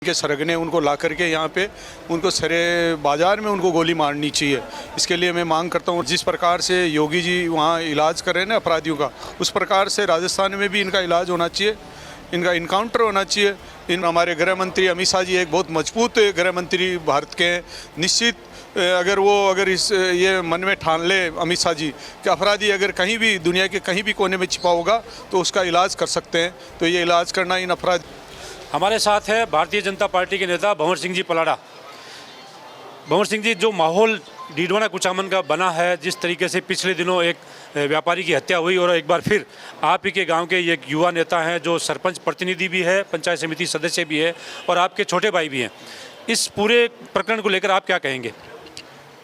के सरगने उनको ला करके यहाँ पे उनको सरे बाज़ार में उनको गोली मारनी चाहिए। इसके लिए मैं मांग करता हूँ, जिस प्रकार से योगी जी वहाँ इलाज कर रहे हैं ना अपराधियों का, उस प्रकार से राजस्थान में भी इनका इलाज होना चाहिए, इनका इनकाउंटर होना चाहिए। इन हमारे गृह मंत्री अमित शाह जी एक बहुत मजबूत गृह मंत्री भारत के हैं। निश्चित अगर ये मन में ठान ले अमित शाह जी कि अपराधी अगर कहीं भी दुनिया के कहीं भी कोने में छिपा होगा तो उसका इलाज कर सकते हैं, तो ये इलाज करना इन अपराध। हमारे साथ है भारतीय जनता पार्टी के नेता भंवर सिंह जी पलाड़ा। भंवर सिंह जी, जो माहौल डीडवाना कुचामन का बना है, जिस तरीके से पिछले दिनों एक व्यापारी की हत्या हुई और एक बार फिर आप ही के गांव के एक युवा नेता हैं जो सरपंच प्रतिनिधि भी है, पंचायत समिति सदस्य भी है और आपके छोटे भाई भी हैं, इस पूरे प्रकरण को लेकर आप क्या कहेंगे?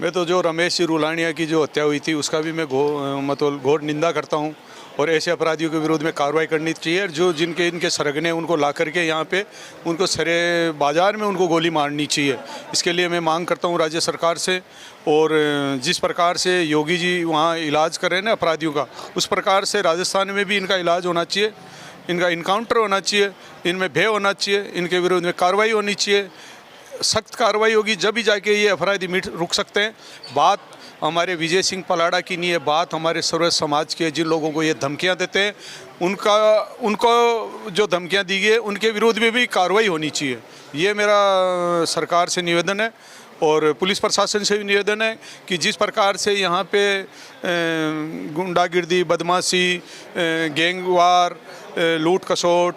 मैं तो जो रमेश रुलानिया की जो हत्या हुई थी उसका भी मैं घोर निंदा करता हूँ और ऐसे अपराधियों के विरोध में कार्रवाई करनी चाहिए। और जो इनके सरगने उनको ला करके यहाँ पे उनको सरे बाज़ार में उनको गोली मारनी चाहिए। इसके लिए मैं मांग करता हूँ राज्य सरकार से, और जिस प्रकार से योगी जी वहाँ इलाज कर रहे हैं ना अपराधियों का, उस प्रकार से राजस्थान में भी इनका इलाज होना चाहिए, इनका इनकाउंटर होना चाहिए, इनमें भय होना चाहिए, इनके विरोध में कार्रवाई होनी चाहिए। सख्त कार्रवाई होगी जब भी जाके ये अपराधी रुक सकते हैं। बात हमारे विजय सिंह पलाड़ा की नहीं है, बात हमारे सर्व समाज के जिन लोगों को ये धमकियां देते हैं उनको जो धमकियां दी गई उनके विरोध में भी कार्रवाई होनी चाहिए। ये मेरा सरकार से निवेदन है और पुलिस प्रशासन से भी निवेदन है कि जिस प्रकार से यहाँ पे गुंडागिर्दी, बदमाशी, गैंगवार, लूट खसोट,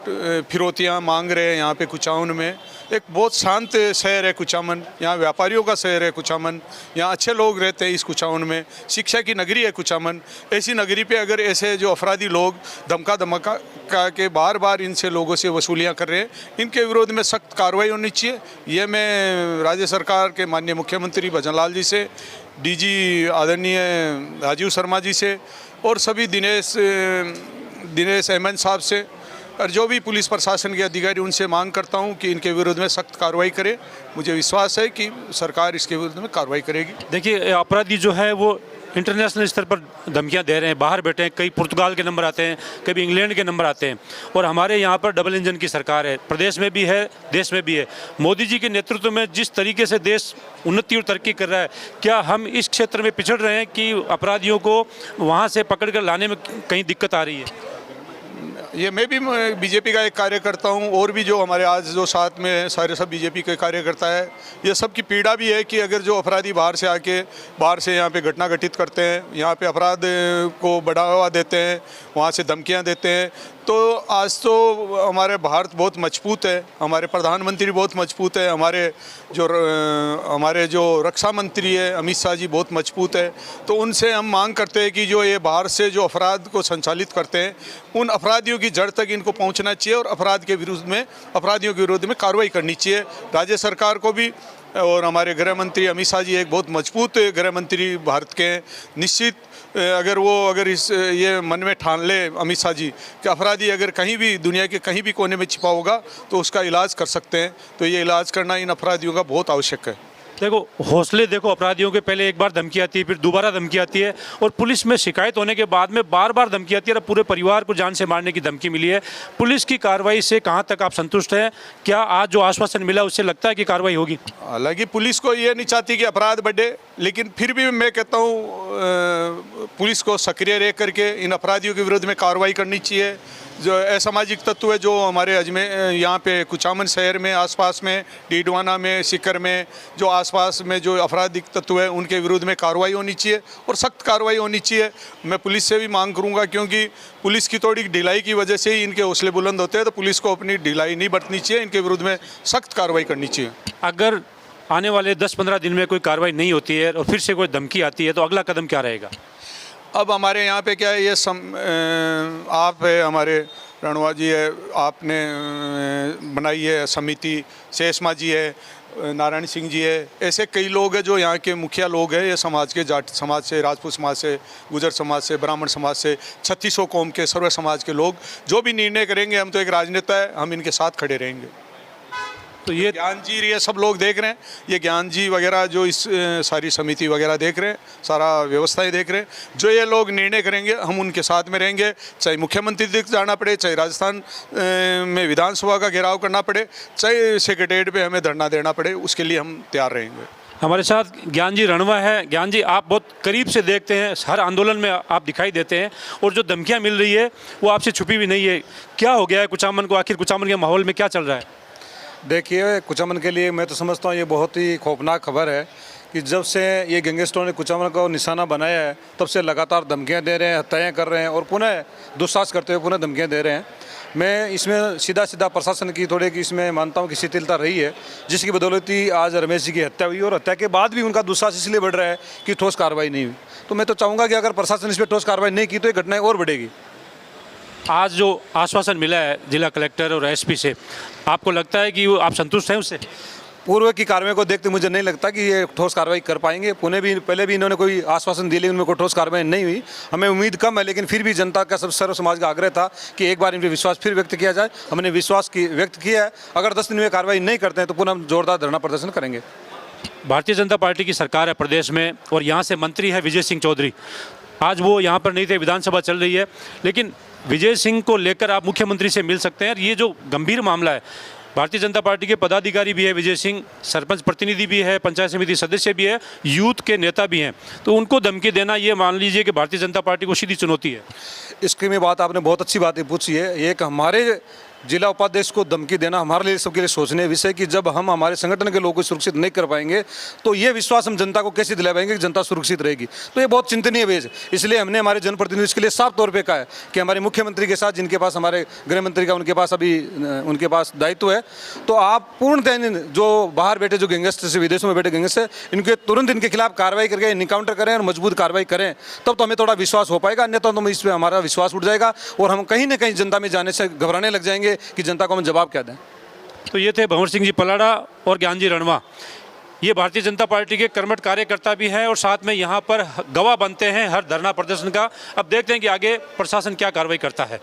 फिरौतियाँ मांग रहे हैं यहाँ पे कुचामन में। एक बहुत शांत शहर है कुचामन, यहाँ व्यापारियों का शहर है कुचामन, यहाँ अच्छे लोग रहते हैं इस कुचामन में, शिक्षा की नगरी है कुचामन। ऐसी नगरी पे अगर ऐसे जो अपराधी लोग धमका के बार बार इनसे लोगों से वसूलियाँ कर रहे हैं, इनके विरोध में सख्त कार्रवाई होनी चाहिए। ये मैं राज्य सरकार के माननीय मुख्यमंत्री भजन लाल जी से, डीजी आदरणीय राजीव शर्मा जी से और सभी दिनेश अहमद साहब से और जो भी पुलिस प्रशासन के अधिकारी उनसे मांग करता हूं कि इनके विरोध में सख्त कार्रवाई करे। मुझे विश्वास है कि सरकार इसके विरोध में कार्रवाई करेगी। देखिए, अपराधी जो है वो इंटरनेशनल स्तर पर धमकियां दे रहे हैं, बाहर बैठे हैं, कई पुर्तगाल के नंबर आते हैं, कभी इंग्लैंड के नंबर आते हैं और हमारे यहाँ पर डबल इंजन की सरकार है, प्रदेश में भी है, देश में भी है। मोदी जी के नेतृत्व में जिस तरीके से देश उन्नति और तरक्की कर रहा है, क्या हम इस क्षेत्र में पिछड़ रहे हैं कि अपराधियों को वहाँ से पकड़ कर लाने में कहीं दिक्कत आ रही है? ये मैं भी बीजेपी का एक कार्यकर्ता हूँ और भी जो हमारे आज जो साथ में सारे सब बीजेपी के कार्यकर्ता है, ये सब की पीड़ा भी है कि अगर जो अपराधी बाहर से यहाँ पे घटना घटित करते हैं, यहाँ पे अपराध को बढ़ावा देते हैं, वहाँ से धमकियाँ देते हैं, तो आज तो हमारे भारत बहुत मजबूत है, हमारे प्रधानमंत्री बहुत मजबूत है, हमारे जो रक्षा मंत्री है अमित शाह जी बहुत मजबूत है। तो उनसे हम मांग करते हैं कि जो ये बाहर से जो अपराध को संचालित करते हैं, उन अपराधियों की जड़ तक इनको पहुंचना चाहिए और अपराधियों के विरोध में कार्रवाई करनी चाहिए। राज्य सरकार को भी और हमारे गृह मंत्री अमित शाह जी एक बहुत मजबूत गृह मंत्री भारत के हैं। निश्चित अगर ये मन में ठान ले अमित शाह जी कि अपराधी अगर कहीं भी दुनिया के कहीं भी कोने में छिपा होगा तो उसका इलाज कर सकते हैं, तो ये इलाज करना इन अपराधियों का बहुत आवश्यक है। देखो, हौसले देखो अपराधियों के, पहले एक बार धमकी आती है, फिर दोबारा धमकी आती है और पुलिस में शिकायत होने के बाद में बार बार धमकी आती है और पूरे परिवार को जान से मारने की धमकी मिली है। पुलिस की कार्रवाई से कहां तक आप संतुष्ट हैं? क्या आज जो आश्वासन मिला उससे लगता है कि कार्रवाई होगी? हालांकि पुलिस को ये नहीं चाहती कि अपराध बढ़े, लेकिन फिर भी मैं कहता हूँ पुलिस को सक्रिय रह करके इन अपराधियों के विरोध में कार्रवाई करनी चाहिए। जो असामाजिक तत्व है जो हमारे यहाँ पे कुचामन शहर में, आसपास में, डीडवाना में, सीकर में, जो आसपास में जो आपराधिक तत्व है उनके विरोध में कार्रवाई होनी चाहिए और सख्त कार्रवाई होनी चाहिए। मैं पुलिस से भी मांग करूँगा, क्योंकि पुलिस की थोड़ी ढिलाई की वजह से ही इनके हौसले बुलंद होते हैं, तो पुलिस को अपनी ढिलाई नहीं बरतनी चाहिए, इनके विरोध में सख्त कार्रवाई करनी चाहिए। अगर आने वाले 10-15 दिन में कोई कार्रवाई नहीं होती है और फिर से कोई धमकी आती है तो अगला कदम क्या रहेगा? अब हमारे यहाँ पे क्या है, ये आप है, हमारे रणवा जी है, आपने बनाई है समिति, शेषमा जी है, नारायण सिंह जी है, ऐसे कई लोग हैं जो यहाँ के मुखिया लोग हैं। ये समाज के, जाट समाज से, राजपूत समाज से, गुजर समाज से, ब्राह्मण समाज से, 3600 कौम के, सर्व समाज के लोग जो भी निर्णय करेंगे, हम तो एक राजनेता है, हम इनके साथ खड़े रहेंगे। तो ये ज्ञान जी ये सब लोग देख रहे हैं, ये ज्ञान जी वगैरह जो इस सारी समिति वगैरह देख रहे हैं, सारा व्यवस्थाएं देख रहे हैं, जो ये लोग निर्णय करेंगे हम उनके साथ में रहेंगे, चाहे मुख्यमंत्री तक जाना पड़े, चाहे राजस्थान में विधानसभा का घेराव करना पड़े, चाहे सेक्रेटेरिएट पे हमें धरना देना पड़े, उसके लिए हम तैयार रहेंगे। हमारे साथ ज्ञान जी रणवा है। ज्ञान जी, आप बहुत करीब से देखते हैं, हर आंदोलन में आप दिखाई देते हैं और जो धमकियां मिल रही है वो आपसे छुपी भी नहीं है। क्या हो गया है कुचामन को, आखिर कुचामन के माहौल में क्या चल रहा है? देखिए, कुचामन के लिए मैं तो समझता हूँ ये बहुत ही खौफनाक खबर है कि जब से ये गैंगस्टरों ने कुचामन को निशाना बनाया है तब से लगातार धमकियाँ दे रहे हैं, हत्याएँ कर रहे हैं और पुनः दुस्साहस करते हुए पुनः धमकियाँ दे रहे हैं। मैं इसमें सीधा प्रशासन की थोड़े की इसमें मानता हूँ कि शिथिलता रही है, जिसकी बदौलत ही आज रमेश जी की हत्या हुई और हत्या के बाद भी उनका दुस्साहस इसलिए बढ़ रहा है कि ठोस कार्रवाई नहीं हुई। तो मैं तो चाहूँगा कि अगर प्रशासन इस पर ठोस कार्रवाई नहीं की तो ये घटनाएं और बढ़ेगी। आज जो आश्वासन मिला है जिला कलेक्टर और एसपी से, आपको लगता है कि वो आप संतुष्ट हैं उससे? पूर्व की कार्रवाई को देखते मुझे नहीं लगता कि ये ठोस कार्रवाई कर पाएंगे। पहले भी इन्होंने कोई आश्वासन दिए लेकिन उनमें कोई ठोस कार्रवाई नहीं हुई। हमें उम्मीद कम है, लेकिन फिर भी जनता का सब सर्व समाज का आग्रह था कि एक बार इन पर विश्वास फिर व्यक्त किया जाए। हमने विश्वास व्यक्त किया है। अगर 10 दिन में कार्रवाई नहीं करते हैं तो पुनः हम जोरदार धरना प्रदर्शन करेंगे। भारतीय जनता पार्टी की सरकार है प्रदेश में और यहाँ से मंत्री है विजय सिंह चौधरी। आज वो यहाँ पर नहीं थे, विधानसभा चल रही है, लेकिन विजय सिंह को लेकर आप मुख्यमंत्री से मिल सकते हैं। और ये जो गंभीर मामला है, भारतीय जनता पार्टी के पदाधिकारी भी है विजय सिंह, सरपंच प्रतिनिधि भी है, पंचायत समिति सदस्य भी है, यूथ के नेता भी हैं, तो उनको धमकी देना ये मान लीजिए कि भारतीय जनता पार्टी को सीधी चुनौती है। इसकी में बात आपने बहुत अच्छी बातें पूछी है। एक हमारे जिला उपाध्यक्ष को धमकी देना हमारे लिए सबके लिए सोचने विषय कि जब हम हमारे संगठन के लोगों को सुरक्षित नहीं कर पाएंगे तो ये विश्वास हम जनता को कैसे दिला पाएंगे कि जनता सुरक्षित रहेगी। तो ये बहुत चिंतनीय वेज है। इसलिए हमने हमारे जनप्रतिनिधि इसके लिए साफ तौर पे कहा है कि हमारे मुख्यमंत्री के साथ, जिनके पास हमारे गृह मंत्री का उनके पास दायित्व है, तो आप पूर्णतः जो बाहर बैठे जो गैंगस्टर से, विदेशों में बैठे गैंगस्टर, इनके तुरंत इनके खिलाफ कार्रवाई करके इनकाउंटर करें और मजबूत कार्रवाई करें, तब तो हमें थोड़ा विश्वास हो पाएगा। अन्यथा तो इस पर हमारा विश्वास उठ जाएगा और हम कहीं ना कहीं जनता में जाने से घबराने लग जाएंगे कि जनता को हम जवाब क्या दें। तो ये थे भंवर सिंह जी पलाड़ा और ज्ञान जी रणवा। ये भारतीय जनता पार्टी के कर्मठ कार्यकर्ता भी हैं और साथ में यहाँ पर गवाह बनते हैं हर धरना प्रदर्शन का। अब देखते हैं कि आगे प्रशासन क्या कार्रवाई करता है।